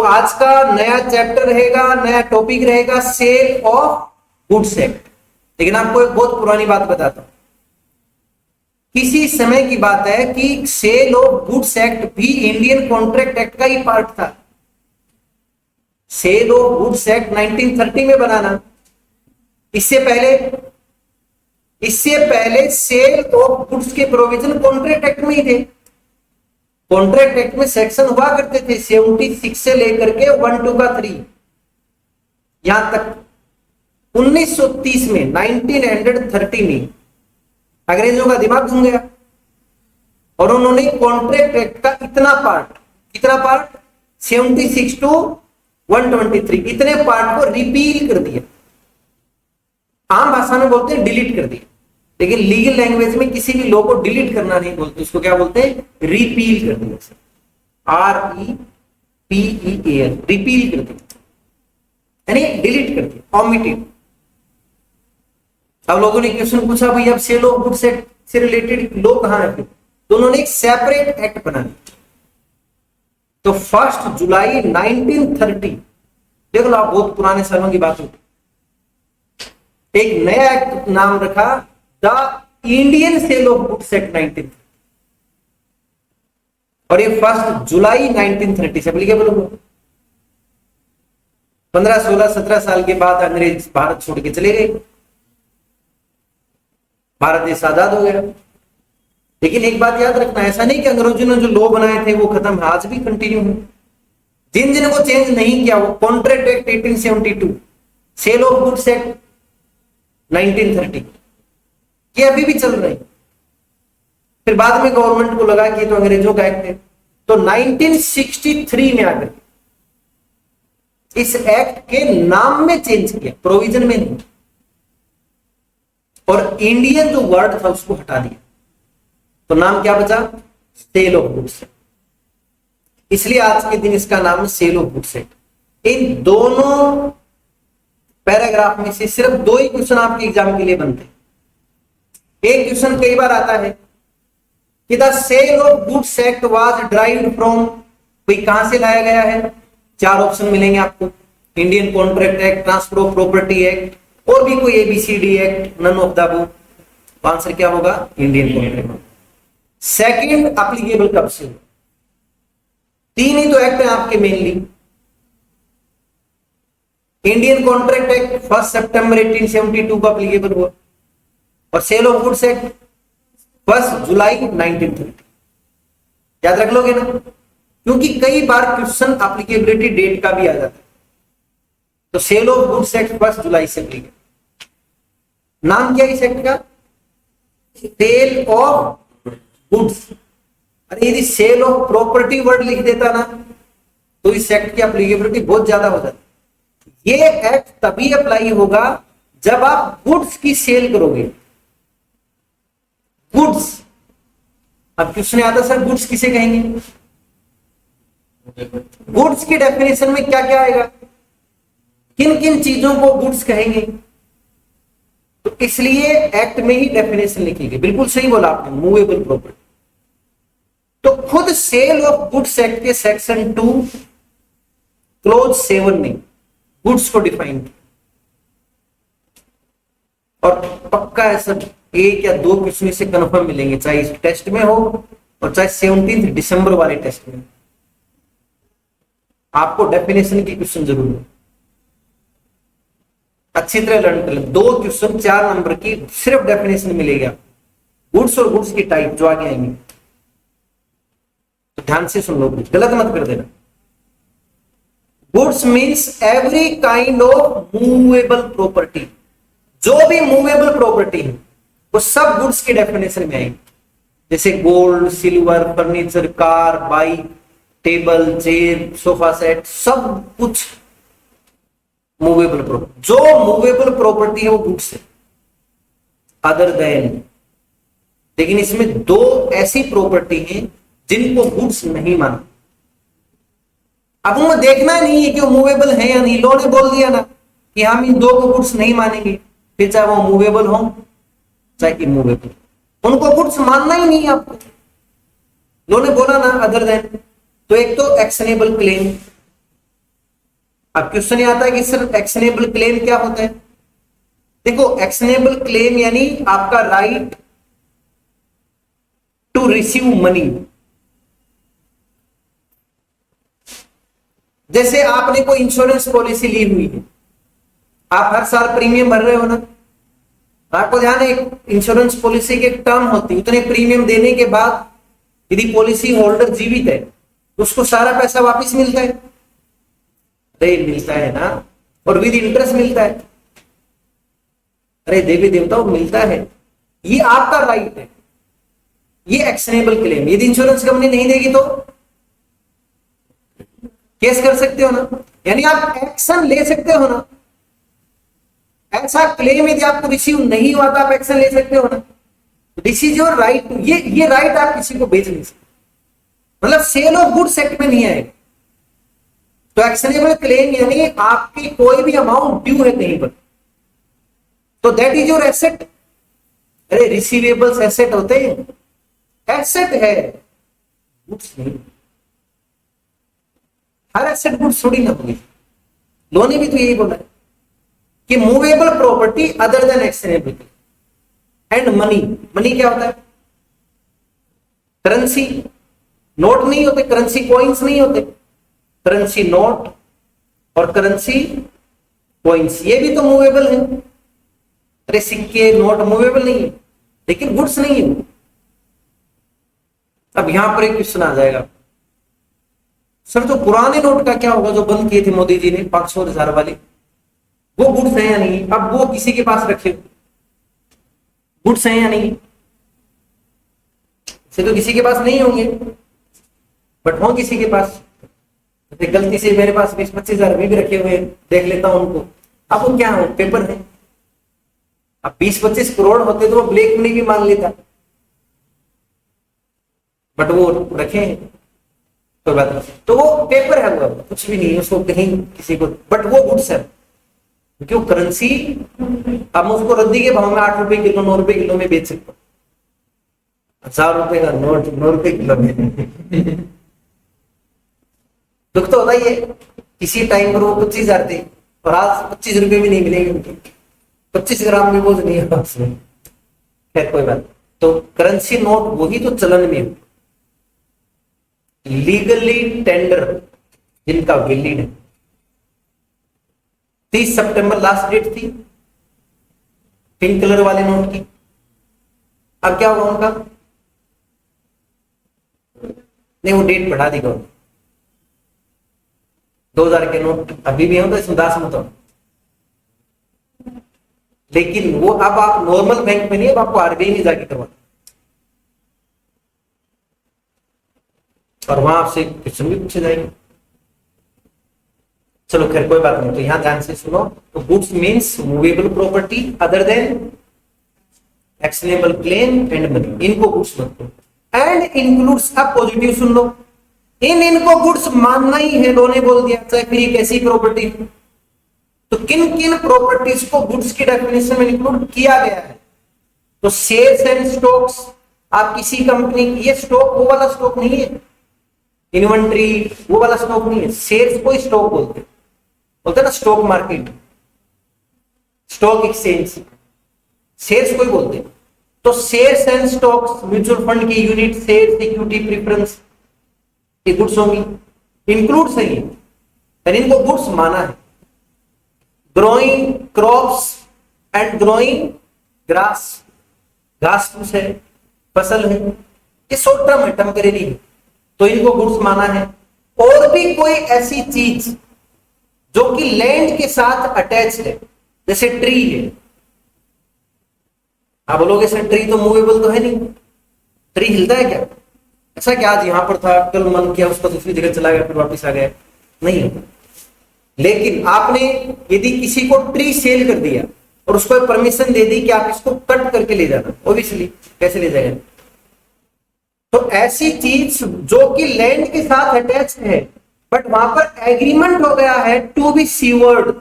आज का नया चैप्टर रहेगा, नया टॉपिक रहेगा सेल ऑफ गुड्स एक्ट। लेकिन आपको एक बहुत पुरानी बात बताता हूं, किसी समय की बात है कि सेल ऑफ गुड्स एक्ट भी इंडियन कॉन्ट्रैक्ट एक्ट का ही पार्ट था। सेल ऑफ गुड्स एक्ट 1930 में बनाना, इससे पहले सेल ऑफ गुड्स के प्रोविजन कॉन्ट्रैक्ट एक्ट में ही थे। कॉन्ट्रैक्ट एक्ट में सेक्शन हुआ करते थे 76 से लेकर के 12 का 3, यहां तक 1930 में 1930 में अंग्रेजों का दिमाग घूम गया और उन्होंने कॉन्ट्रैक्ट एक्ट का कितना पार्ट 76 टू 123 इतने पार्ट को रिपील कर दिया। आम भाषा में बोलते हैं डिलीट कर दिया, लेकिन लीगल लैंग्वेज में किसी भी लॉ को डिलीट करना नहीं बोलते, उसको क्या बोलते हैं? रिपील कर दिया। REPEAL, रिपील कर दिया यानी डिलीट कर दिया, ओमिटेड। अब लोगों ने क्वेश्चन पूछा भाई अब सेल ऑफ गुड्स एक्ट से रिलेटेड लॉ कहां है? तो उन्होंने एक सेपरेट एक्ट बना दिया। तो 1 जुलाई 1930, देख लो आप, बहुत पुराने सालों की बात होती, एक नया एक्ट नाम रखा the Indian sale of goods act 1930, और ये 1 जुलाई 1930 से एप्लीकेबल हुआ। 15, 16, 17 साल के बाद अंग्रेज भारत छोड़ के चले गए, भारत देश आजाद हो गया। लेकिन एक बात याद रखना, ऐसा नहीं कि अंग्रेजों ने जो लॉ बनाए थे वो खत्म है, आज भी कंटिन्यू है। जिन जिन को चेंज नहीं किया वो contract act 1872, sale of goods act 1930, ये अभी भी चल रहे हैं। फिर बाद में गवर्नमेंट को लगा कि तो अंग्रेजों का एक्ट है, तो 1963 में आकर इस एक्ट के नाम में चेंज किया, प्रोविजन में नहीं, और इंडियन जो वर्ड था उसको हटा दिया। तो नाम क्या बचा? Sale of goods act. इसलिए आज के दिन इसका नाम सेल ऑफ गुड्स एक्ट। इन दोनों पैराग्राफ में से सिर्फ 2 ही क्वेश्चन आपके एग्जाम के लिए बनते हैं। एक क्वेश्चन कई बार आता है कि the sale of goods act was derived from, भाई कहां से लाया गया है? 4 ऑप्शन मिलेंगे आपको, Indian contract act, transfer of property act, और भी कोई ABCD act, none of the above. Answer क्या होगा? Indian contract. सेकंड, एप्लीकेबल कब से? 3 ही तो एक्ट है आपके मेनली। इंडियन कॉन्ट्रैक्ट एक्ट 1 सितंबर 1872 को एप्लीकेबल हुआ, और सेल ऑफ गुड्स एक्ट 1 जुलाई 1930। याद रख लोगे ना, क्योंकि कई बार क्वेश्चन एप्लीकेबिलिटी डेट का भी आ जाता है। तो सेल ऑफ गुड्स एक्ट 1 जुलाई से एप्लीकेबल। नाम क्या है इस एक्ट का? Sale of goods. अरे यदि सेल ऑफ प्रॉपर्टी वर्ड लिख देता ना तो इस एक्ट की एप्लीकेबिलिटी बहुत ज्यादा हो जाती। ये एक्ट तभी अप्लाई होगा जब आप गुड्स की सेल करोगे। गुड्स, अब क्वेश्चन आता सर गुड्स किसे कहेंगे? गुड्स की डेफिनेशन में क्या क्या आएगा, किन किन चीजों को गुड्स कहेंगे? तो इसलिए एक्ट में ही डेफिनेशन लिखी गई। बिल्कुल सही बोला आपने, मूवेबल प्रॉपर्टी। तो खुद सेल ऑफ गुड्स एक्ट के सेक्शन 2 क्लोज 7 ने गुड्स को डिफाइन किया, और पक्का है सब 1 या 2 क्वेश्चन से कंफर्म मिलेंगे, चाहे इस टेस्ट में हो और चाहे 17 दिसंबर वाले टेस्ट में। आपको डेफिनेशन की क्वेश्चन जरूर है, अच्छी तरह लर्न कर लें। 2 क्वेश्चन 4 नंबर की सिर्फ डेफिनेशन मिलेगी आपको, गुड्स और गुड्स की टाइप जो आगे आएंगे। तो ध्यान से सुन लो, गलत मत कर देना। Goods means every kind of movable property. जो भी मूवेबल प्रॉपर्टी है वो सब गुड्स की डेफिनेशन में आएगी, जैसे gold, silver, furniture, car, bike, table, chair, sofa set, सब कुछ मूवेबल प्रॉपर्टी। जो मूवेबल प्रॉपर्टी है वो गुड्स है, अदर देन। लेकिन इसमें 2 ऐसी प्रॉपर्टी हैं जिनको गुड्स नहीं माना। अब उन्हें देखना नहीं है कि वो मूवेबल है या नहीं। लॉ ने बोल दिया ना कि हम इन 2 को गुड्स नहीं मानेंगे, फिर चाहे वो मूवेबल हो चाहे इमूवेबल, उनको गुड्स मानना ही नहीं है आपको। लॉ ने बोला ना अदर देन, तो एक तो एक्शनेबल क्लेम, अब क्वेश्चन ये आता है कि सर एक्शनेबल क्लेम क्या होता है। देखो, एक्शनेबल क्लेम यानी आपका राइट टू रिसीव मनी। जैसे आपने कोई इंश्योरेंस पॉलिसी ली हुई है, आप हर साल प्रीमियम भर रहे हो ना, आपको ध्यान है इंश्योरेंस पॉलिसी के टर्म होती है, उतने प्रीमियम देने के बाद यदि पॉलिसी होल्डर जीवित है तो उसको सारा पैसा वापस मिलता है। अरे मिलता है ना, और विद इंटरेस्ट मिलता है। अरे देवी देवताओं मिलता है, ये आपका राइट है, ये एक्शनेबल क्लेम। यदि इंश्योरेंस कंपनी नहीं देगी तो केस कर सकते हो ना, यानी आप एक्शन ले सकते हो ना। ऐसा क्लेम यदि आपको रिसीव नहीं हुआ तो आप एक्शन ले सकते हो ना। This is your right. ये राइट आप किसी को बेच नहीं सकते, मतलब सेल ऑफ गुड्स एक्ट में नहीं आएगा। तो एक्शनेबल क्लेम यानी आपकी कोई भी अमाउंट ड्यू है कहीं पर, तो दैट इज योर एसेट। अरे रिसीवेबल्स एसेट होते हैं, एसेट है, गुड्स नहीं। हर एसेट गुड्स थोड़ी ना होगी। लॉ ने भी तो यही बोला है कि movable property other than actionable and money. Money क्या होता है? करेंसी। नोट नहीं होते, करेंसी कॉइन्स नहीं होते, करेंसी नोट और करेंसी कॉइन्स, ये भी तो मूवेबल है। अरे सिक्के नोट मूवेबल नहीं है, लेकिन गुड्स नहीं है। अब यहां पर एक क्वेश्चन आ जाएगा, सर जो पुराने नोट का क्या होगा जो बंद किए थे मोदी जी ने 500 और 1000 वाले, वो गुड्स है या नहीं? अब वो किसी के पास रखे गुड्स है या नहीं? से तो किसी के पास नहीं होंगे, बट हो किसी के पास। गलती से मेरे पास 20-25 हजार भी रखे हुए, देख लेता हूं उनको। अब वो क्या हो, पेपर है। अब 20-25 करोड़ होते तो वो ब्लैक मनी भी मान लेता, बट वो रखे हैं तो बात नहीं। तो वो पेपर है, वो कुछ भी नहीं है उसको कहीं किसी को, बट वो गुड्स है क्योंकि करेंसी हम उसको रद्दी के भाव में 8 रुपए किलो 9 रुपए किलो में बेच सकते, 1000 रुपए का नोट 9 रुपए किलो में। दुख तो होता ही है, किसी टाइम पर वो 25,000 थे और आज 25 रुपए भी नहीं मिलेंगे उनके, 25 ग्राम भी बोझ नहीं है उसमें। खैर कोई बात। तो करेंसी नोट वही तो चलन में लीगली टेंडर जिनका वैलिड है। 30 सितंबर लास्ट डेट थी पिंक कलर वाले नोट की। अब क्या होगा उनका? नहीं, वो डेट बढ़ा दी गवर्नमेंट। 2000 के नोट अभी भी हो तो इसमें 10 मत हो, लेकिन वो अब आप नॉर्मल बैंक में नहीं, अब आपको आरबीआई में जाके करवाना, और वहां आपसे क्वेश्चन भी पूछे जाएंगे। चलो खैर कोई बात नहीं। तो यहां ध्यान से सुनो। तो goods means movable property other than actionable claim and money, इनको गुड्स मत करो। एंड इंक्लूड्स, अब पॉजिटिव सुन लो, इनको गुड्स मानना ही है। लॉ ने बोल दिया, चाहे फिर कैसी प्रॉपर्टी। तो किन किन प्रॉपर्टीज को गुड्स की डेफिनेशन में इंक्लूड किया गया है? तो शेयर्स एंड स्टॉक्स। आप किसी कंपनी, ये स्टॉक वो वाला स्टॉक नहीं है, इन्वेंट्री वो वाला स्टॉक नहीं है। शेयर्स को स्टॉक बोलते ना, stock market, stock exchange, shares को ही बोलते हैं। तो shares and stocks, mutual fund की यूनिट, शेयर, इक्विटी, प्रेफरेंस, ये गुड्स होंगी, इंक्लूड सही है, यानी इनको गुड्स माना है। Growing crops and growing grass, घास फूस है, फसल है, ये शॉर्ट टर्म है, टेम्परेरी है, तो इनको गुड्स माना है। और भी कोई ऐसी चीज जो कि लैंड के साथ अटैच है, जैसे ट्री है। आप बोलोगे सर ट्री तो मूवेबल तो है नहीं, ट्री हिलता है क्या? ऐसा क्या आज यहां पर था, कल मन किया उसका दूसरी जगह चला गया, फिर वापस आ गया? नहीं है। लेकिन आपने यदि किसी को ट्री सेल कर दिया और उसको परमिशन दे दी कि आप इसको कट करके ले जाना, ऑब्वियसली कैसे ले जाएगा? तो ऐसी चीज जो कि लैंड के साथ अटैच है, बट वहां पर एग्रीमेंट हो गया है टू बी सीवर्ड।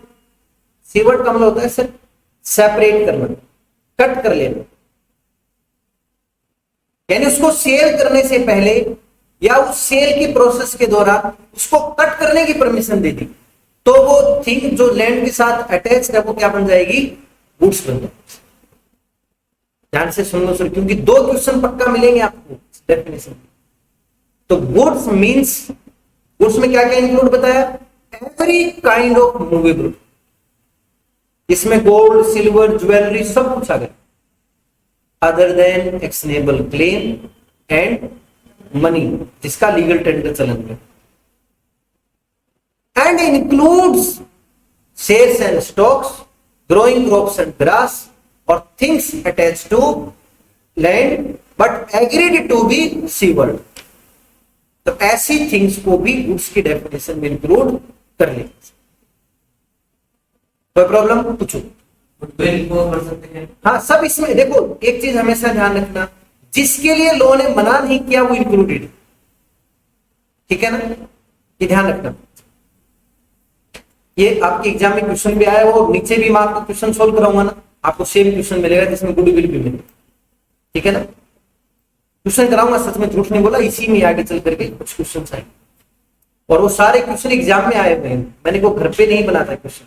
सीवर्ड का मतलब होता है सर सेपरेट करना, कट कर लेना, यानी उसको सेल करने से पहले या उस सेल की प्रोसेस के दौरान उसको कट करने की परमिशन दे दी, तो वो थिंग जो लैंड के साथ अटैच है वो क्या बन जाएगी, गुड्स बन जाएगी। ध्यान से सुन लो सर, क्योंकि 2 क्वेश्चन पक्का मिलेंगे आपको डेफिनेशन। तो गुड्स मींस, गुड्स में क्या क्या इंक्लूड बताया, एवरी काइंड ऑफ मूवेबल, इसमें गोल्ड सिल्वर ज्वेलरी सब कुछ आ गया, other than actionable claim and money, जिसका लीगल टेंडर चलन में, and includes shares and stocks, growing crops and grass और things attached to land but agreed to be severed. तो ऐसी थिंग्स को भी गुड्स की डेफिनेशन में इंक्लूड कर लेंगे। कोई प्रॉब्लम पूछो, बिल को कर सकते हैं। हाँ सब इसमें देखो, एक चीज हमेशा ध्यान रखना, जिसके लिए लॉ ने मना नहीं किया वो इंक्लूडेड, ठीक है ना, ये ध्यान रखना। ये आपके एग्जाम में क्वेश्चन भी आया, वो नीचे भी मैं आपको क्वेश्चन सोल्व कराऊंगा ना, आपको सेम क्वेश्चन मिलेगा जिसमें गुड विल भी मिलेगा, ठीक है ना, क्वेश्चन कराऊंगा, सच में झूठ नहीं बोला, इसी में आगे चल करके कुछ क्वेश्चन आएंगे और वो सारे क्वेश्चन एग्जाम में आए हुए हैं, मैंने को घर पे नहीं बना था क्वेश्चन।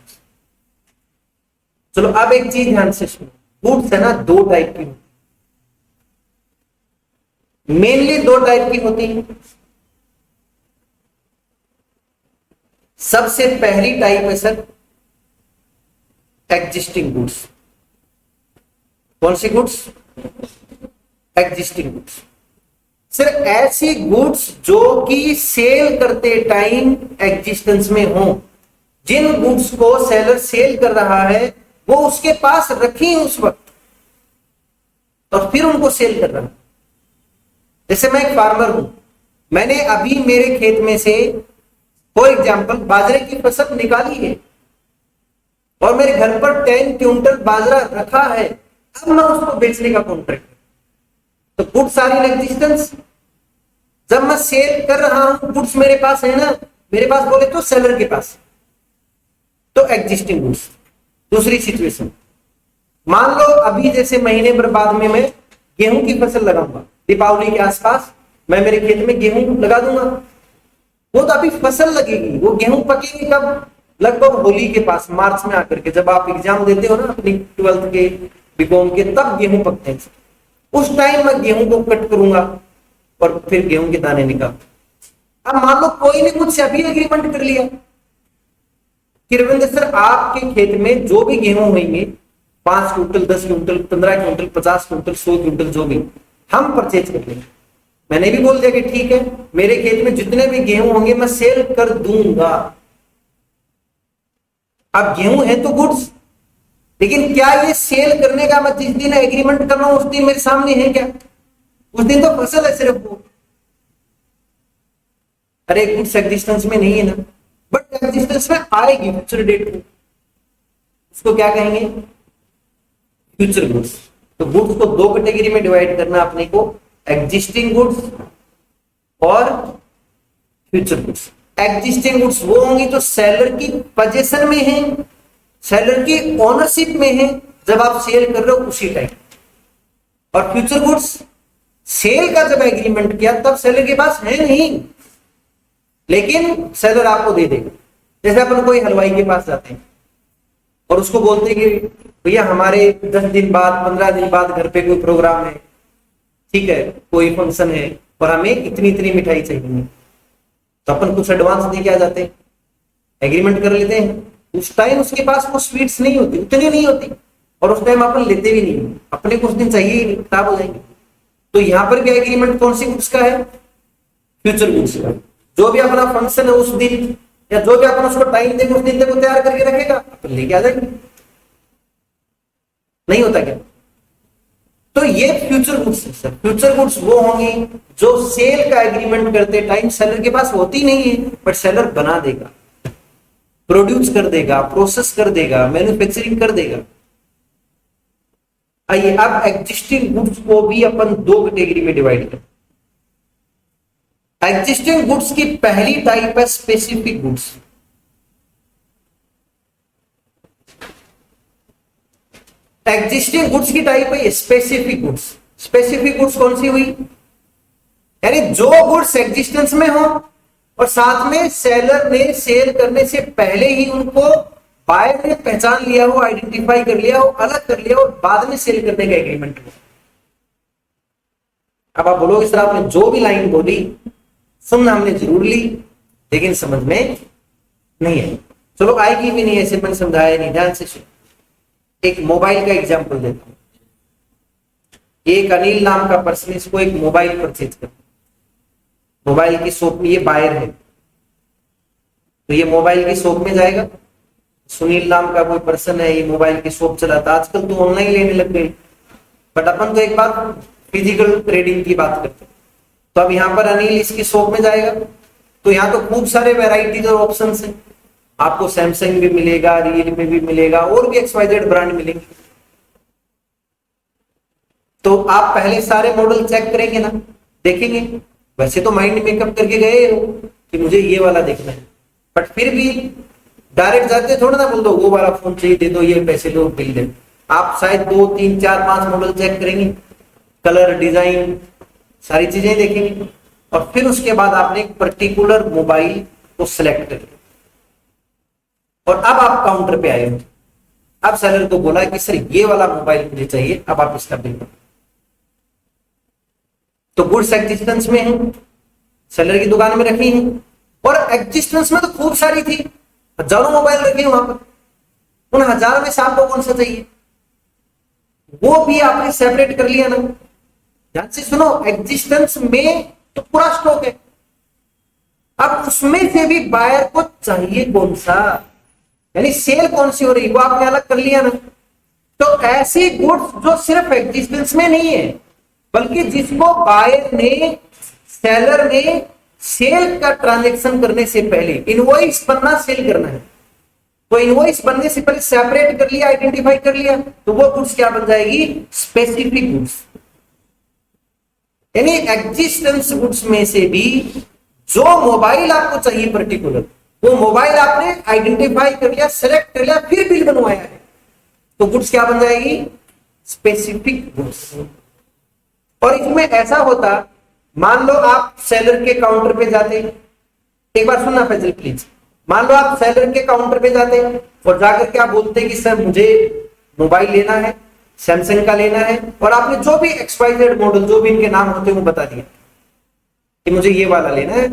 चलो अब एक चीज ध्यान से सुनो, गुड्स है ना 2 टाइप की, मेनली 2 टाइप की होती है। सबसे पहली टाइप है सर एग्जिस्टिंग गुड्स। कौन सी गुड्स, एग्जिस्टिंग गुड्स। सर ऐसी गुड्स जो कि सेल करते टाइम एग्जिस्टेंस में हो, जिन गुड्स को सेलर सेल कर रहा है वो उसके पास रखी उस वक्त और फिर उनको सेल कर रहा है। जैसे मैं एक फार्मर हूं, मैंने अभी मेरे खेत में से फॉर एग्जाम्पल बाजरे की फसल निकाली है और मेरे घर पर 10 क्विंटल बाजरा रखा है, अब मैं उसको बेचने का कॉन्ट्रैक्ट, तो गुड्स आर इन एग्जिस्टेंस। जब मैं सेल कर रहा हूं, गुड्स मेरे पास है ना, मेरे पास बोले तो सेलर के पास, तो एग्जिस्टिंग गुड्स। दूसरी सिचुएशन, मान लो अभी जैसे महीने भर बाद में मैं गेहूं की फसल लगाऊंगा, दीपावली के आसपास मैं मेरे खेत में गेहूं लगा दूंगा, वो तो अभी फसल लगेगी, वो गेहूं पकेगी कब, लगभग होली के पास, मार्च में आकर के, जब आप एग्जाम देते हो ना अपनी 12th के बीकॉम के, तब गेहूं पकते हैं। उस टाइम मैं गेहूं को कट करूंगा और फिर गेहूं के दाने निकाल। अब मान लो कोई ने मुझसे अभी एग्रीमेंट कर लिया कि रविंद्र सर आपके खेत में जो भी गेहूं होंगे, 5 quintal 10 quintal 15 quintal 50 quintal 100 quintal जो भी, हम परचेज कर लेंगे। मैंने भी बोल दिया कि ठीक है, मेरे खेत में जितने भी गेहूं होंगे मैं सेल कर दूंगा। अब गेहूं है तो गुड्स, लेकिन क्या ये सेल करने का मैं जिस दिन एग्रीमेंट कर रहा हूं उस दिन मेरे सामने है क्या? उस दिन तो फसल है सिर्फ वो, अरे गुड्स एग्जिस्टेंस में नहीं है ना, बट एग्जिस्टेंस में आएगी फ्यूचर डेट में, उसको क्या कहेंगे, फ्यूचर गुड्स। तो गुड्स को 2 कैटेगरी में डिवाइड करना अपने को, एग्जिस्टिंग गुड्स और फ्यूचर गुड्स। एग्जिस्टिंग गुड्स वो होंगी जो सेलर की पोजीशन में है, सेलर की ओनरशिप में है जब आप सेल कर रहे हो उसी टाइम। और फ्यूचर गुड्स सेल का जब एग्रीमेंट किया तब सेलर के पास है नहीं, लेकिन सेलर आपको दे देगा। जैसे अपन कोई हलवाई के पास जाते हैं और उसको बोलते हैं कि भैया हमारे 10 दिन बाद 15 दिन बाद घर पे कोई प्रोग्राम है, ठीक है, कोई फंक्शन है और हमें इतनी इतनी मिठाई चाहिए, तो अपन कुछ एडवांस दे के आ जाते हैं, एग्रीमेंट कर लेते हैं। उस टाइम उसके पास वो स्वीट्स नहीं होती, उतनी नहीं होती, और उस टाइम अपन लेते भी नहीं, अपने कुछ दिन चाहिए ही नहीं, खराब हो जाएंगे। तो यहाँ पर भी एग्रीमेंट कौन सी गुड्स का है, फ्यूचर गुड्स का। जो भी अपना फंक्शन है उस दिन, या जो भी अपन उसको टाइम देंगे उस दिन तक वो तैयार करके रखेगा, अपन लेके आ जाएंगे। नहीं होता क्या? तो ये फ्यूचर गुड्स है सर। फ्यूचर गुड्स वो होंगी जो सेल का एग्रीमेंट करते टाइम सेलर के पास होती नहीं है, बट सेलर बना देगा, प्रोड्यूस कर देगा, प्रोसेस कर देगा, मैन्युफैक्चरिंग कर देगा। आइए अब एग्जिस्टिंग गुड्स को भी अपन 2 कैटेगरी में डिवाइड करें। एग्जिस्टिंग गुड्स की पहली टाइप है स्पेसिफिक गुड्स। एग्जिस्टिंग गुड्स की टाइप है स्पेसिफिक गुड्स। स्पेसिफिक गुड्स कौन सी हुई, यानी जो गुड्स एग्जिस्टेंस में हो और साथ में सेलर ने सेल करने से पहले ही उनको बायर ने पहचान लिया हो, आइडेंटिफाई कर लिया हो, अलग कर लिया हो, बाद में सेल करने का एग्रीमेंट हो। अब आप बोलोगे सर आपने जो भी लाइन बोली सुनना हमने जरूर ली, लेकिन समझ में नहीं है। चलो आएगी भी नहीं, ऐसे मैंने समझाया नहीं, ध्यान से सुनो। एक मोबाइल का एग्जांपल देता हूं। एक अनिल नाम का पर्सन इसको एक मोबाइल परचेज कर, मोबाइल की शॉप में, ये बायर है, तो ये मोबाइल की शॉप में जाएगा। सुनील नाम का कोई पर्सन है, ये मोबाइल की शॉप चलाता, आजकल तो ऑनलाइन लेने लग गए, बट अपन तो एक बार फिजिकल ट्रेडिंग की बात करते हैं। तो अब यहाँ पर अनिल इसकी शॉप में जाएगा, तो यहाँ तो खूब सारे वेराइटीज और ऑप्शंस हैं, आपको सैमसंग भी मिलेगा, रियलमी भी मिलेगा, और भी XYZ ब्रांड मिलेंगे। तो आप पहले सारे मॉडल चेक करेंगे ना, देखेंगे। वैसे तो माइंड मेकअप करके गए हो कि मुझे ये वाला देखना है, बट फिर भी डायरेक्ट जाते थोड़ा ना बोल दो वो वाला फोन चाहिए, दे दो, ये पैसे दो, बिल दे। आप शायद 2, 3, 4, 5 मॉडल चेक करेंगे, कलर, डिजाइन, सारी चीजें देखेंगे, और फिर उसके बाद आपने एक पर्टिकुलर मोबाइल को सिलेक्ट कर लिया। और अब आप काउंटर पे आए हो, अब सेलर को बोला कि सर ये वाला मोबाइल मुझे चाहिए, अब आप इसका बिल दो। तो गुड्स एग्जिस्टेंस में है, सेलर की दुकान में रखी है, और एग्जिस्टेंस में तो खूब सारी थी, हजारों मोबाइल रखे वहां पर, उन हजार में से आपको कौन सा चाहिए वो भी आपने सेपरेट कर लिया ना। ध्यान से सुनो, एग्जिस्टेंस में तो पूरा स्टॉक है, अब उसमें से भी बायर को चाहिए कौन सा, यानी सेल कौन सी हो रही वो आपने अलग कर लिया ना। तो ऐसी गुड्स जो सिर्फ एग्जिस्टेंस में नहीं है, बल्कि जिसको बायर ने, सेलर ने सेल का ट्रांजैक्शन करने से पहले, इनवॉइस बनना, सेल करना है, तो इनवॉइस बनने से पहले सेपरेट कर लिया, आइडेंटिफाई कर लिया, तो वो गुड्स क्या बन जाएगी, स्पेसिफिक गुड्स। यानी एग्जिस्टेंस गुड्स में से भी जो मोबाइल आपको चाहिए पर्टिकुलर, वो मोबाइल आपने आइडेंटिफाई कर लिया, सेलेक्ट कर लिया, फिर बिल बनवाया है, तो गुड्स क्या बन जाएगी, स्पेसिफिक गुड्स। और इसमें ऐसा होता, मान लो आप सेलर के काउंटर पे जाते, एक बार सुनना फैजल प्लीज, मान लो आप सेलर के काउंटर पे जाते और जाकर के आप बोलते कि सर मुझे मोबाइल लेना है, सैमसंग का लेना है, और आपने जो भी XYZ मॉडल, जो भी इनके नाम होते हैं वो बता दिया कि मुझे ये वाला लेना है।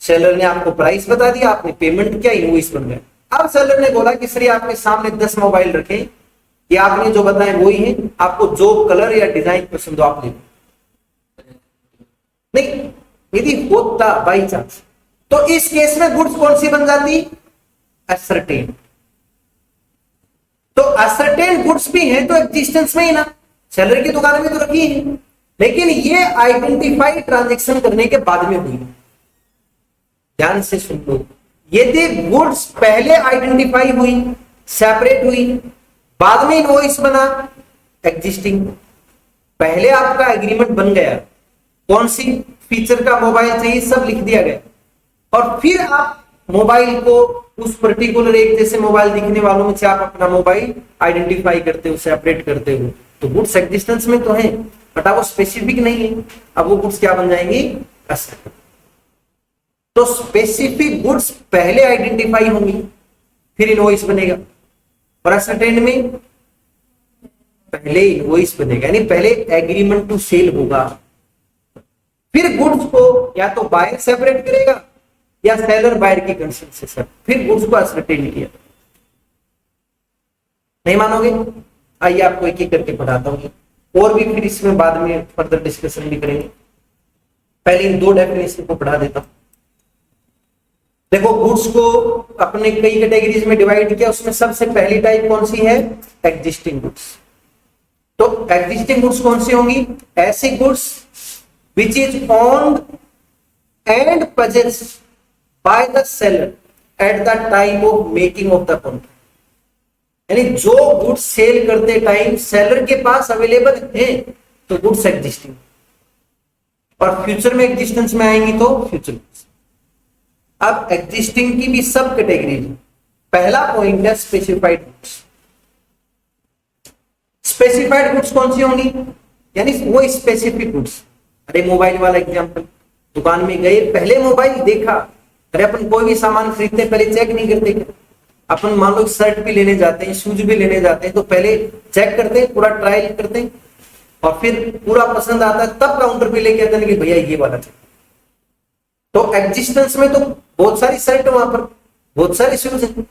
सेलर ने आपको प्राइस बता दिया, आपने पेमेंट किया, इनवॉइस बन गया। अब सेलर ने बोला कि सर ये आपके सामने 10 मोबाइल रखे, ये आपने जो बताए वही है, आपको जो कलर या डिजाइन पसंद हो आप ले लो। नहीं, यदि होता बाई चांस, तो इस केस में गुड्स कौन सी बन जाती, असर्टेन। तो असर्टेन गुड्स भी है तो एग्जिस्टेंस में ही ना, सेलर की दुकान में तो रखी है, लेकिन ये आइडेंटिफाई ट्रांजैक्शन करने के बाद में हुई। ध्यान से सुन लो, यदि गुड्स पहले आइडेंटिफाई हुई, सेपरेट हुई, बाद में इनवॉइस बना, एग्जिस्टिंग। पहले आपका एग्रीमेंट बन गया, कौन सी फीचर का मोबाइल चाहिए सब लिख दिया गया, और फिर आप मोबाइल को उस पर्टिकुलर एक जैसे मोबाइल दिखने वालों में से आप अपना मोबाइल आइडेंटिफाई करते हो, सेपरेट करते हो, तो गुड्स एग्जिस्टेंस में तो है, बट वो स्पेसिफिक नहीं है। अब वो गुड्स क्या बन जाएंगी, असर्टेन। तो स्पेसिफिक गुड्स पहले आइडेंटिफाई होंगी, फिर इनवॉइस बनेगा, और असर्टेन में पहले इनवॉइस बनेगा, यानी पहले एग्रीमेंट टू सेल होगा, फिर गुड्स को या तो बायर सेपरेट करेगा या सेलर बायर की कंसेंट से सर, फिर गुड्स को असर्टेन किया। नहीं मानोगे, आइए आपको एक एक करके बताता हूं, और भी फिर इसमें बाद में फर्दर डिस्कशन भी करेंगे। पहले इन 2 डेफिनेशन को पढ़ा देता हूं। देखो, गुड्स को अपने कई कैटेगरीज में डिवाइड किया, उसमें सबसे पहली टाइप कौन सी है, एग्जिस्टिंग गुड्स। तो एग्जिस्टिंग गुड्स कौन सी होंगी, ऐसी goods which is owned and possessed by the seller at the time of making of the contract। यानी जो गुड्स सेल करते टाइम सेलर के पास अवेलेबल है तो गुड्स एग्जिस्टिंग, और फ्यूचर में एग्जिस्टेंस में आएंगी तो फ्यूचर गुड्स। अब एग्जिस्टिंग की भी सब कैटेगरी, पहला पॉइंट है स्पेसिफाइड गुड्स। स्पेसिफाइड गुड्स कौन सी होंगी, यानी वो स्पेसिफिक गुड्स। अरे मोबाइल वाला एग्जांपल, दुकान में गए, पहले मोबाइल देखा, अरे अपन कोई भी सामान खरीदते हैं पहले चेक नहीं करते क्या? अपन मान लो शर्ट भी लेने जाते हैं, शूज भी लेने जाते हैं, तो पहले चेक करते हैं, पूरा ट्रायल करते हैं, और फिर पूरा पसंद आता है तब काउंटर पे लेके आते हैं कि भैया ये वाला चाहिए। तो एग्जिस्टेंस में तो बहुत सारी शर्ट है, वहां पर बहुत सारे शूज हैं,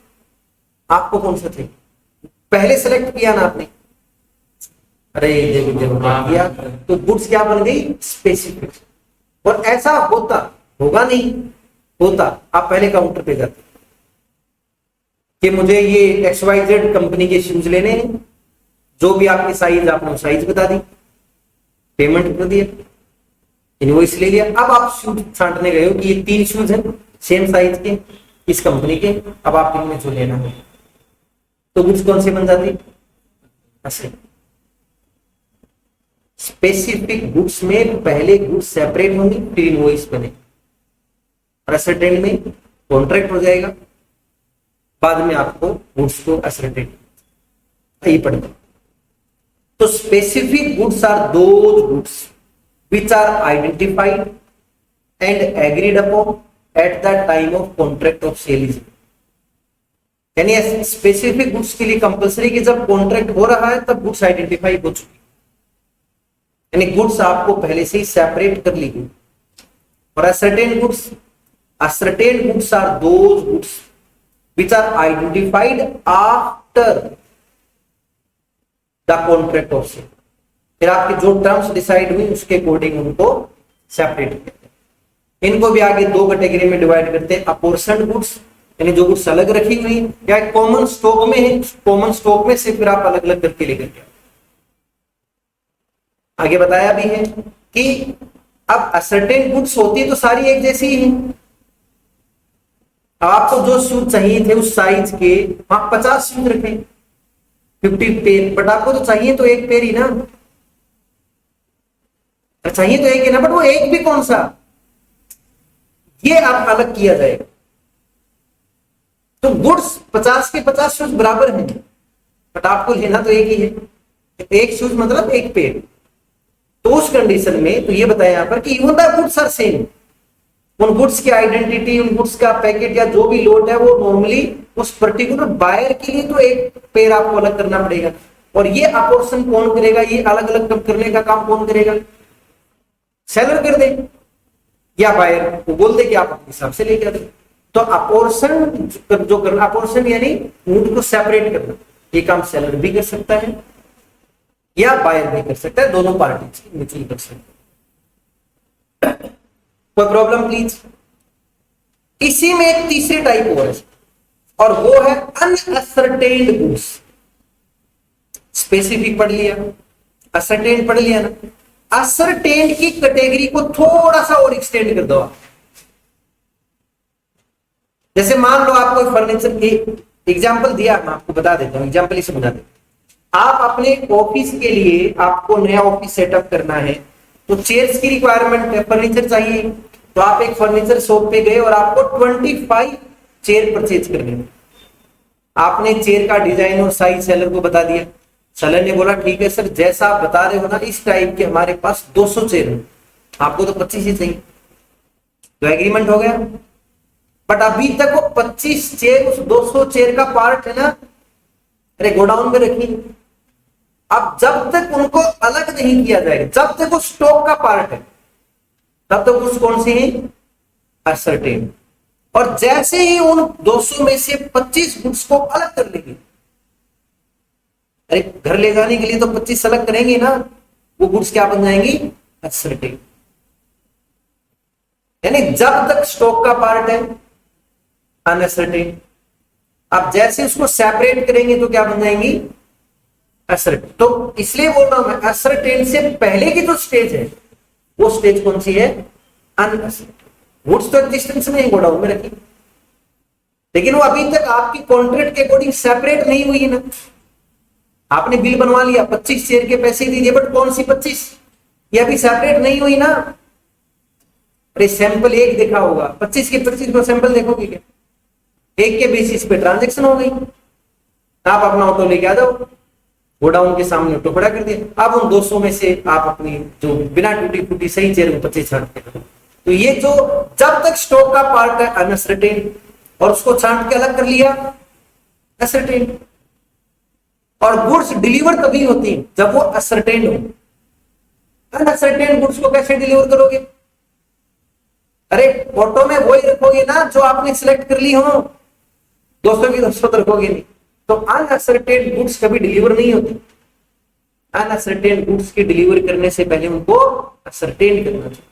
आपको कौन सा चाहिए पहले सेलेक्ट किया ना आपने। अरे देखो देखो क्या किया, तो गुड्स क्या बन गई? स्पेसिफिक। और ऐसा होता होगा नहीं, होता आप पहले काउंटर पे जाते कि मुझे ये XYZ कंपनी के शूज लेने हैं, जो भी आपकी साइज, आपने साइज बता दी, पेमेंट कर दिया, इनवॉइस ले लिया। अब आप शूज छांटने गए हो कि ये 3 शूज हैं सेम साइज के, इस कंपनी के, अब आप इनमें जो लेना है, तो गुड्स कौन सी बन जाती? ऐसे स्पेसिफिक गुड्स में पहले गुड्स सेपरेट होंगी, फिर इनवॉइस बने, और असर्टेन में कॉन्ट्रैक्ट हो जाएगा, बाद में आपको गुड्स को असर्टेन ये पड़ेगा। तो specific goods are those goods which are identified and agreed upon at the time of contract of sale is। यानी स्पेसिफिक गुड्स के लिए कंपलसरी कि जब कॉन्ट्रैक्ट हो रहा है तब गुड्स आइडेंटिफाई हो चुकी, यानी गुड्स आपको पहले से ही सेपरेट कर ली गई। और ascertain goods are those goods which are identified after the contract of sale। फिर आपकी जो टर्म्स डिसाइड हुई उसके अकॉर्डिंग उनको सेपरेट करते हैं। इनको भी आगे 2 कैटेगरी में डिवाइड करते हैं, अपोर्शनड गुड्स यानी जो गुड्स अलग रखी हुई या कॉमन स्टॉक में है, कॉमन स्टॉक में से फिर आप अलग अलग करके लेकर के आगे बताया भी है कि अब असर्टेन गुड्स होती है तो सारी एक जैसी ही है। आपको जो शूज चाहिए थे उस साइज के वहां 50 शूज रखे, 50 पेयर, बट आपको तो चाहिए तो एक पेयर ही ना, चाहिए तो एक ही ना, बट वो एक भी कौन सा, ये आप अलग किया जाएगा। तो गुड्स 50 के 50 शूज बराबर हैं, बट आपको लेना तो एक ही है, एक शूज मतलब एक पेयर। तो उस कंडीशन में तो ये बताया यहां पर कि even the goods are same, उन गुड्स की आइडेंटिटी, उन गुड्स का पैकेट या जो भी लोड है वो नॉर्मली उस पर्टिकुलर बायर के लिए तो एक पेयर आपको अलग करना पड़ेगा। और ये अपोर्शन कौन करेगा, ये अलग अलग करने का काम कौन करेगा? सेलर कर दे या बायर को बोल दे कि आप अपने हिसाब से लेके आ दे। तो अपोर्शन जो करना, अपोर्शन यानी गुड को सेपरेट करना, ये काम सेलर भी कर सकता है या बायर भी कर सकता है, दोनों पार्टी म्यूचुअल कर सकते हैं। कोई प्रॉब्लम प्लीज? इसी में एक तीसरी टाइप और है, और वो है अनअसर्टेन्ड गुड्स। स्पेसिफिक पढ़ लिया, असर्टेन्ड पढ़ लिया ना, असर्टेन्ड की कैटेगरी को थोड़ा सा और एक्सटेंड कर दो। जैसे मान लो आप कोई फर्नीचर की एग्जांपल दिया, मैं आपको बता देता हूं, एग्जांपल ही समझा देता। आप अपने ऑफिस के लिए, आपको नया ऑफिस सेटअप करना है तो चेयर्स की रिक्वायरमेंट है, फर्नीचर चाहिए, तो आप एक फर्नीचर शॉप पे गए और आपको 25 चेयर परचेज करने हैं। आपने चेयर का डिजाइन और साइज सेलर को बता दिया, सेलर ने बोला ठीक है सर, जैसा आप बता रहे हो ना इस टाइप के हमारे पास 200 चेयर है, आपको तो 25 ही चाहिए, तो एग्रीमेंट हो गया। बट अभी तक वो 25 चेयर उस 200 चेयर का पार्ट है ना, अरे गोडाउन में रखी। अब जब तक उनको अलग नहीं किया जाएगा, जब तक वो स्टॉक का पार्ट है, तब तक उस कौन सी है? असर्टेन। और जैसे ही उन 200 में से 25 गुड्स को अलग कर लेंगे, अरे घर ले जाने के लिए तो 25 अलग करेंगे ना, वो गुड्स क्या बन जाएंगी? असर्टेन। यानी जब तक स्टॉक का पार्ट है अनअसर्टेन, अब जैसे उसको सेपरेट करेंगे तो क्या बन जाएंगी? असर्टेन। तो इसलिए बोल रहा हूं मैं, असर्टेन से पहले की जो स्टेज है वो स्टेज कौन सी है? अनअसर्टेन। गुड्स तो एग्जिस्टेंस में गोडाउन में रखी, लेकिन वो अभी तक आपकी कॉन्ट्रैक्ट के अकॉर्डिंग सेपरेट नहीं हुई है ना। आपने बिल बनवा लिया, 25 चेयर के पैसे दीजिए, बट कौन सी 25? ये अभी सेपरेट नहीं हुई ना। अरे सैंपल एक देखा होगा, 25 के 25 को सैंपल देखोगे क्या? एक के बेसिस पे ट्रांजैक्शन हो गई, आप अपना ऑटो लेके आ जाओ, गोडाउन के सामने ऑटो खड़ा कर दिया। अब उन 200 में से आप अपनी जो बिना टूटी फूटी सही चेयर में 25 छाट के, तो ये जो जब तक स्टॉक का पार्ट है अनसर्टेन और उसको छांट के अलग कर लिया असर्टेन, और गुड्स डिलीवर तभी होती है जब वो असर्टेन हो। अनसर्टेन गुड्स को कैसे डिलीवर करोगे? अरे फोटो में वही रखोगे ना जो आपने सिलेक्ट कर ली हो, 200 की 200 तो रखोगे नहीं। तो अनसर्टेन गुड्स कभी डिलीवर नहीं होती। अनसर्टेन गुड्स की डिलीवर करने से पहले उनको असर्टेन करना चाहिए।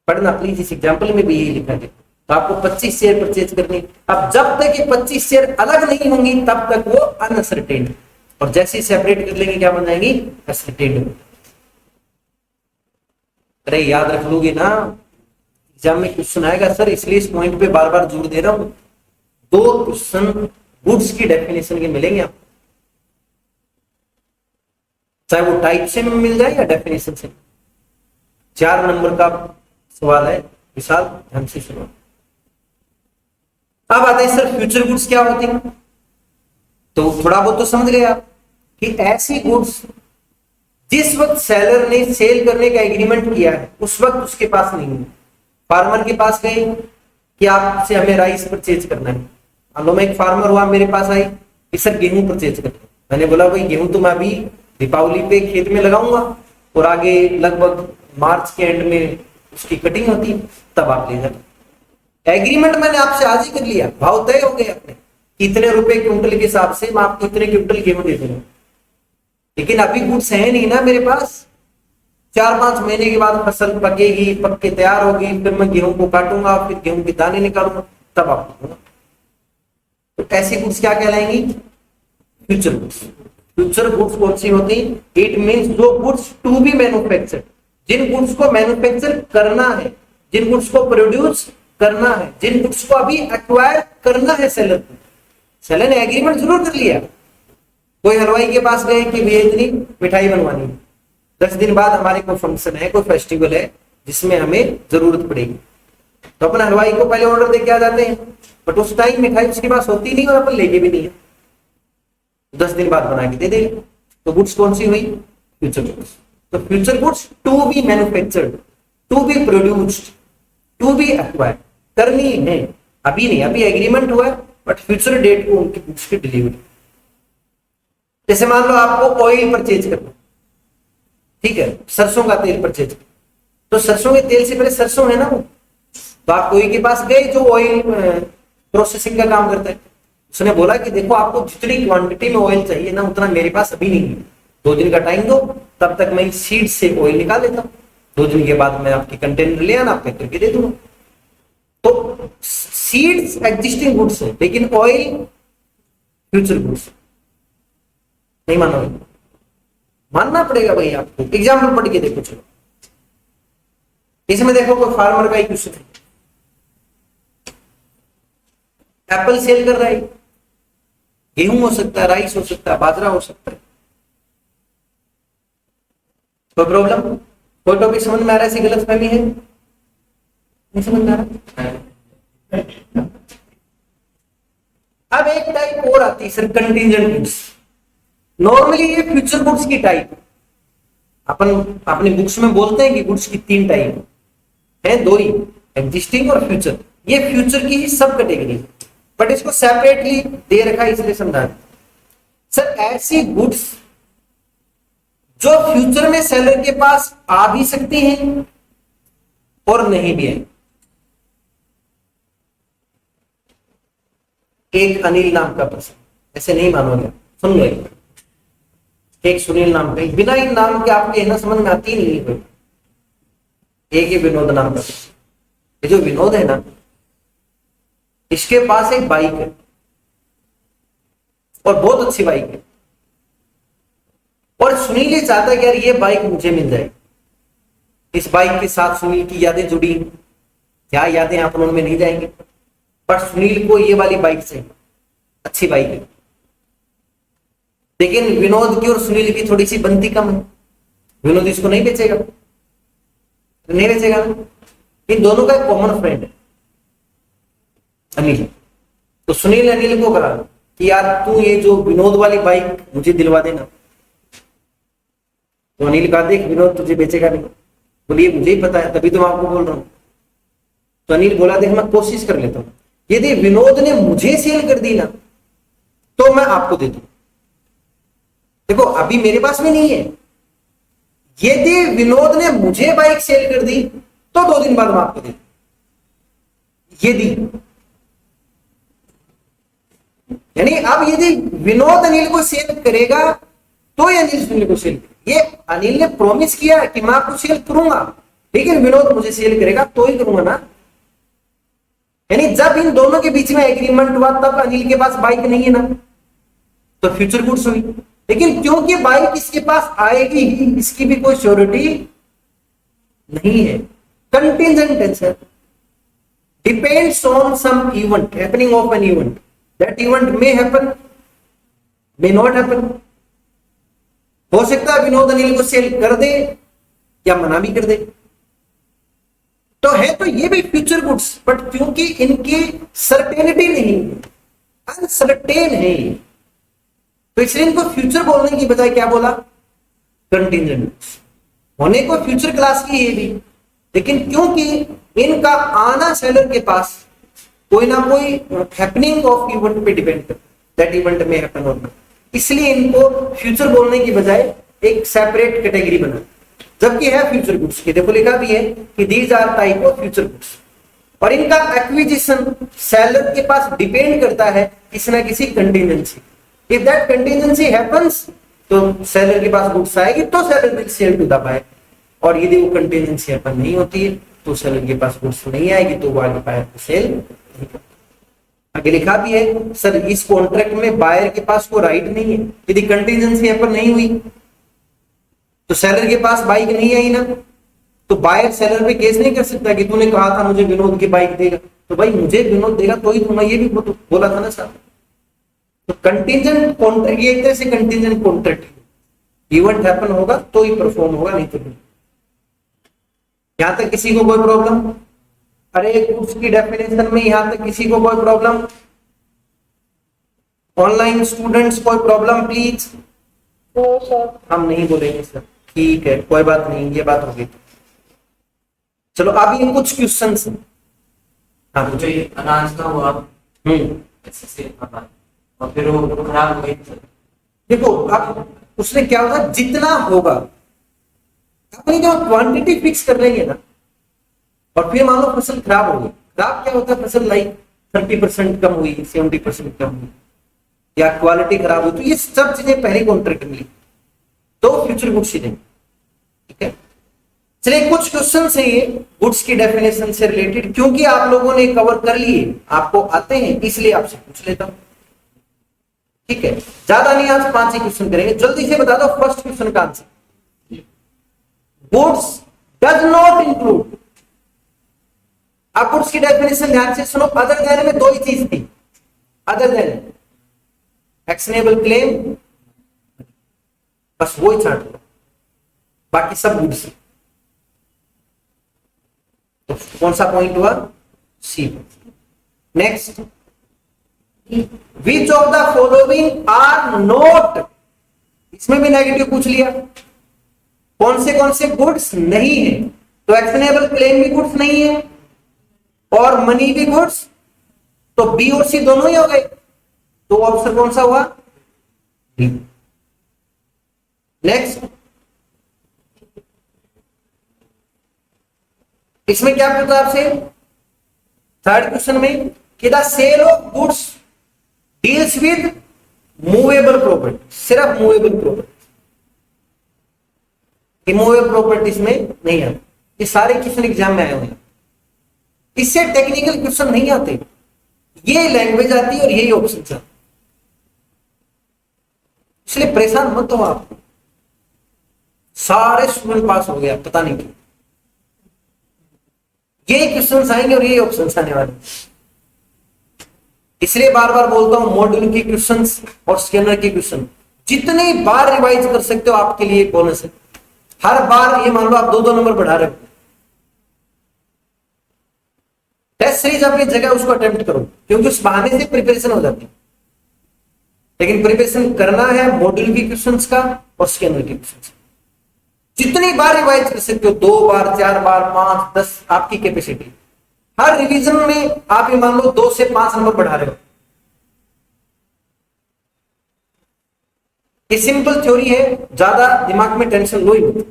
पढ़ना प्लीज, इस एग्जाम्पल में भी यही लिखा है। तो आपको 25 शेयर परचेज करनी। अब जब तक ये 25 शेयर अलग नहीं होंगी तब तक वो अनसर्टेन, और जैसे ही सेपरेट कर लेंगे क्या बन जाएंगी? असर्टेन। अरे याद रख लोगे ना, एग्जाम में क्वेश्चन आएगा सर, इसलिए इस पॉइंट पे बार बार जोर दे रहा हूं। 2 क्वेश्चन गुड्स की डेफिनेशन के मिलेंगे आपको, चाहे वो टाइप से मिल जाए या डेफिनेशन से। 4 नंबर का सवाल है, विशाल ध्यान से सुनो। अब आता है सर फ्यूचर गुड्स क्या होती है? तो थोड़ा बहुत तो समझ गए आप कि ऐसी गुड्स जिस वक्त सेलर ने सेल करने का एग्रीमेंट किया है उस वक्त उसके पास नहीं है। फार्मर के पास गए कि आपसे हमें राइस परचेज करना है। मान लो मैं एक फार्मर हुआ, मेरे पास आई कि सर गेहूं परचेज करना है। मैंने बोला भाई गेहूं तो मैं अभी दीपावली पे खेत में लगाऊंगा और आगे लगभग मार्च के एंड में उसकी कटिंग होती है, तब आप ले जाए। एग्रीमेंट मैंने आपसे आज ही कर लिया, भाव तय हो गए अपने, इतने रुपए क्विंटल के हिसाब से मैं आपको इतने क्विंटल गेहूं दे दूंगा। लेकिन अभी गुड्स है नहीं ना मेरे पास। 4-5 महीने के बाद फसल पकेगी, पक के तैयार होगी, फिर मैं गेहूं को काटूंगा, फिर गेहूं के दाने निकालूंगा, तब आप दूंगा। तो ऐसी गुड्स क्या कहलाएंगी? Future goods. फ्यूचर गुड्स कौन सी होती? इट मींस जो गुड्स टू बी मैन्युफैक्चर्ड, जिन गुड्स को मैन्युफैक्चर करना है, जिन गुड्स को प्रोड्यूस करना है, जिन गुड्स को अभी एक्वायर करना है सेलर को। सेलर ने एग्रीमेंट जरूर कर लिया। कोई हलवाई के पास गए कि भैया इतनी मिठाई बनवानी है, 10 दिन बाद हमारे कोई फंक्शन है, कोई फेस्टिवल है जिसमें हमें जरूरत पड़ेगी, तो अपन हलवाई को पहले ऑर्डर दे के आ जाते हैं, बट उस टाइम मिठाई उसके पास होती नहीं और अपन लेके भी नहीं है, 10 दिन बाद बना के दे देंगे। तो गुड्स कौन सी हुई? Future goods. तो future goods to be manufactured, to be produced, to be acquired, करनी है, अभी नहीं, अभी एग्रीमेंट हुआ है बट फ्यूचर डेट को उनकी गुड्स की डिलीवरी। जैसे मान लो आपको ऑयल परचेज करना, ठीक है, सरसों का तेल परचेज, तो सरसों के तेल से पहले सरसों है ना वो, तो आप कोई के पास गए जो ऑयल प्रोसेसिंग का काम करता है, उसने बोला कि देखो आपको जितनी क्वांटिटी में ऑयल चाहिए ना उतना मेरे पास अभी नहीं है, 2 दिन का टाइम दो, तब तक मैं सीड से ऑयल निकाल लेता हूँ, 2 दिन के बाद मैं आपकी कंटेनर ले आना, पैक करके दे दूंगा। तो सीड्स एग्जिस्टिंग गुड्स है, लेकिन ऑयल फ्यूचर गुड्स। नहीं मानोगे? मानना पड़ेगा भाई आपको। एग्जाम्पल पढ़ के देखो, चलो इसमें देखो कोई फार्मर का ही क्वेश्चन है, एप्पल सेल कर रहा है, गेहूं हो सकता है, राइस हो सकता है, बाजरा हो सकता है, कोई प्रॉब्लम? कोई टॉपिक समझ में आ रहा है? ऐसी गलत फहमी है? नहीं समझ में आ रहा? अब एक टाइप और आती है सर, कंटिंजेंट गुड्स। नॉर्मली ये फ्यूचर गुड्स की टाइप, अपन अपने बुक्स में बोलते हैं कि गुड्स की 3 टाइप है, 2 ही, एग्जिस्टिंग और फ्यूचर। ये फ्यूचर की ही सब कैटेगरी, बट इसको सेपरेटली दे रखा है इसलिए समझा। सर ऐसी गुड्स जो फ्यूचर में सेलर के पास आ भी सकती हैं और नहीं भी है। एक अनिल नाम का पर्सन, ऐसे नहीं मानोगे, सुन लो, एक सुनील नाम का, बिना इन नाम के आपके है ना समझ में आती नहीं है। एक ही विनोद नाम का, ये जो विनोद है ना, इसके पास एक बाइक है और बहुत अच्छी बाइक है, और सुनील ये चाहता है कि यार ये बाइक मुझे मिल जाए। इस बाइक के साथ सुनील की यादें जुड़ी, क्या यादें आप उनमें नहीं जाएंगे, पर सुनील को ये वाली बाइक चाहिए, अच्छी बाइक है। लेकिन विनोद की और सुनील की थोड़ी सी बनती कम है, विनोद इसको नहीं बेचेगा, नहीं बेचेगा ना। इन दोनों का एक कॉमन फ्रेंड है अनिल, तो सुनील अनिल को कहा कि यार तू ये जो विनोद वाली बाइक मुझे दिलवा देना। तो अनिल कहा देख विनोद तुझे बेचेगा नहीं, बोलिए मुझे ही पता है, तभी तो मैं आपको बोल रहा हूं। तो अनिल बोला देख मैं कोशिश कर लेता हूं, यदि विनोद ने मुझे सेल कर दी ना तो मैं आपको दे दूं। देखो अभी मेरे पास में नहीं है, यदि विनोद ने मुझे बाइक सेल कर दी तो 2 दिन बाद मैं आपको दे दूं। यदि यानी अब यदि विनोद अनिल को सेल करेगा तो ये अनिल को सेल करेगा। ये अनिल ने प्रॉमिस किया है कि मैं आपको सेल करूंगा, लेकिन विनोद मुझे सेल करेगा तो ही करूंगा ना। यानी जब इन दोनों के बीच में एग्रीमेंट हुआ तब अनिल के पास बाइक नहीं है ना, तो फ्यूचर गुड्स हुई। लेकिन क्योंकि बाइक इसके पास आएगी ही, इसकी भी कोई श्योरिटी नहीं है। Contingent tension depends on some event, happening of an event, that event may happen may not happen. हो सकता है विनोद अनिल को सेल कर दे या मना भी कर दे, तो है तो ये भी फ्यूचर गुड्स, बट क्योंकि इनकी सर्टेनिटी नहीं है, अनसर्टेन है, तो इसलिए इनको फ्यूचर बोलने की बजाय क्या बोला, कंटिजेंट गुड्स। होने को फ्यूचर क्लास की ये भी, लेकिन क्योंकि इनका आना सेलर के पास कोई ना कोई हैपनिंग ऑफ इवेंट पे डिपेंड करता है, दैट इवेंट में हैपन और नॉट, इसलिए इनको फ्यूचर बोलने की बजाय एक सेपरेट कैटेगरी बना। जबकि है फ्यूचर गुड्स की, देखो लिखा भी है कि these are type of future goods, और इनका एक्विजिशन सेलर के पास डिपेंड करता है किसी ना किसी contingency. If that contingency happens तो सेलर के पास गुड्स आएगी तो seller will sell to the buyer, और यदि वो कंटीजेंसी हैपन नहीं होती है तो सेलर के पास गुड्स नहीं आएगी तो वो आगे बायर को सेल नहीं करता। आगे लिखा भी है सर इस कॉन्ट्रैक्ट में बायर के पास कोई राइट नहीं है, यदि कंटीजेंसी हैपन नहीं हुई तो सेलर के पास बाइक नहीं आई ना, तो बायर सेलर पे केस नहीं कर सकता कि तूने कहा था मुझे विनोद की बाइक देगा, तो भाई मुझे विनोद देगा तो ही दूंगा, ये भी बोला था ना सर। तो कंटीजेंट कॉन्ट्रैक्ट ये एक तरह से कंटीजेंट कॉन्ट्रैक्ट, इवेंट हैपन होगा तो ही परफॉर्म होगा, नहीं तो नहीं। यहां तक किसी को कोई प्रॉब्लम? अरे गुड्स की डेफिनेशन में यहां तक किसी को कोई प्रॉब्लम? ऑनलाइन स्टूडेंट्स कोई प्रॉब्लम प्लीज? हम नहीं बोलेंगे सर, ठीक है कोई बात नहीं, ये बात होगी। चलो अब ये कुछ क्वेश्चन हैं। हाँ जो ये अनाज का हुआ ऐसे से और फिर वो खराब हो गई। देखो अब उसने क्या होगा, जितना होगा अपनी जो क्वांटिटी फिक्स कर लेंगे ना, और फिर मान लो फसल खराब हो गई। खराब क्या होता है, फसल लाइक 30% कम हुई, 70% कम हुई, या क्वालिटी खराब हुई, तो ये सब चीजें पहले कॉन्ट्रैक्ट में तो फ्यूचर गुड्स ही देंगे। ठीक है, चलिए कुछ क्वेश्चन है ये गुड्स की डेफिनेशन से रिलेटेड, क्योंकि आप लोगों ने कवर कर लिए, आपको आते हैं, इसलिए आपसे पूछ लेता हूं। ठीक है, ज्यादा नहीं, आज 5 ही क्वेश्चन करेंगे। जल्दी से बता दो फर्स्ट क्वेश्चन का answer. Goods does not include, आप गुड्स की डेफिनेशन ध्यान से सुनो। अदर देन में 2 ही चीज थी, अदर देन एक्शनेबल क्लेम, बस वो ही छांट लो, बाकी सब गुड्स। तो कौन सा पॉइंट हुआ, C. Next, which of the following are not, इसमें भी नेगेटिव पूछ लिया। कौन से गुड्स नहीं है, तो एक्शनेबल क्लेम भी गुड्स नहीं है और मनी भी गुड्स, तो बी और सी दोनों ही हो गए। तो ऑप्शन कौन सा हुआ, बी। नेक्स्ट, इसमें क्या पूछा आपसे थर्ड क्वेश्चन में कि the sale of goods deals with movable property, सिर्फ मूवेबल प्रॉपर्टी, इमूवेबल प्रॉपर्टीज में नहीं आते। ये सारे क्वेश्चन एग्जाम में आए हुए हैं, इससे टेक्निकल क्वेश्चन नहीं आते, ये लैंग्वेज आती है और यही ऑप्शन आते, इसलिए परेशान मत हो आप। सारे स्टूडेंट पास हो गया, पता नहीं क्यों, यही क्वेश्चन आएंगे और यही ऑप्शन आने वाले। इसलिए बार बार बोलता हूं, मॉड्यूल के क्वेश्चंस और स्कैनर के क्वेश्चन जितनी बार रिवाइज कर सकते हो आपके लिए बोनस है। हर बार ये मान लो आप 2-2 नंबर बढ़ा रहे हो, टेस्ट सीरीज अपनी जगह उसको अटेम्प्ट करो, क्योंकि उस बहाने से प्रिपरेशन हो जाती है। लेकिन प्रिपरेशन करना है मॉड्यूल के क्वेश्चंस का और स्कैनर के क्वेश्चंस। जितनी बार रिवाइज कर सकते हो, 2 बार, 4 बार, 5, 10, आपकी कैपेसिटी। हर रिवीजन में आप ये मान लो 2 से 5 नंबर बढ़ा रहे हो। ये सिंपल थ्योरी है, ज्यादा दिमाग में टेंशन लो ही मत।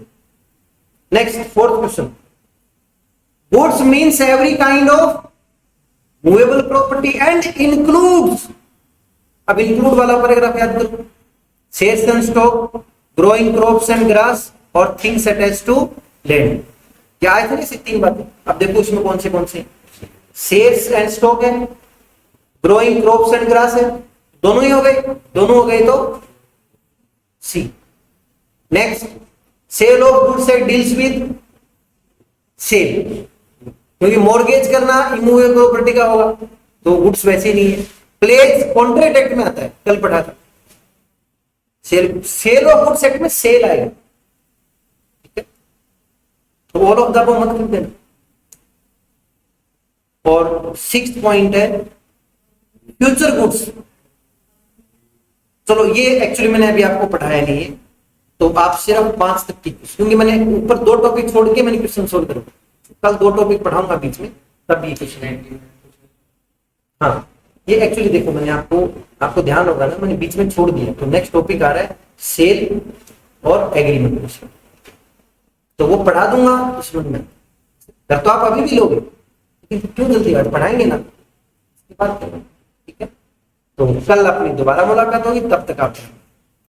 Next, fourth question, goods means every kind of movable property and includes. अब इंक्लूड वाला पैराग्राफ याद करो, shares and stock, growing crops and grass और थिंग्स अटैच्ड टू लैंड। क्या आए थे ना 3 बातें। अब देखो इसमें कौन से शेयर्स एंड स्टॉक है, ग्रोइंग क्रॉप्स एंड ग्रास है, दोनों ही हो गए, दोनों हो गए तो C. Next, sale of goods at deals with sale, क्योंकि मॉर्गेज करना इमूवेबल प्रॉपर्टी का होगा तो गुड्स वैसे ही नहीं है। प्लेज कॉन्ट्रैक्ट एक्ट में आता है, कल पढ़ा था। सेल ऑफ गुड्स एक्ट में सेल आएगा, ठीक है, तो ऑल ऑफ द अबव मत कर देना। और 6th पॉइंट है फ्यूचर गुड्स। चलो ये एक्चुअली मैंने अभी आपको पढ़ाया नहीं है, तो आप सिर्फ 5 तक की, क्योंकि मैंने ऊपर 2 टॉपिक छोड़ के मैंने क्वेश्चन सोल्व करूंगा, कल 2 टॉपिक पढ़ाऊंगा बीच में, तब ये क्वेश्चन। हाँ, ये एक्चुअली देखो मैंने आपको ध्यान होगा ना, मैंने बीच में छोड़ दिया, तो नेक्स्ट टॉपिक आ रहा है सेल और एग्रीमेंट क्वेश्चन, तो वो पढ़ा दूंगा दुश्मन में। कर तो आप अभी भी लोगे, लेकिन क्यों जल्दी आज पढ़ाएंगे ना, इसके बाद, ठीक है। तो कल अपनी दोबारा मुलाकात होगी, तब तक आप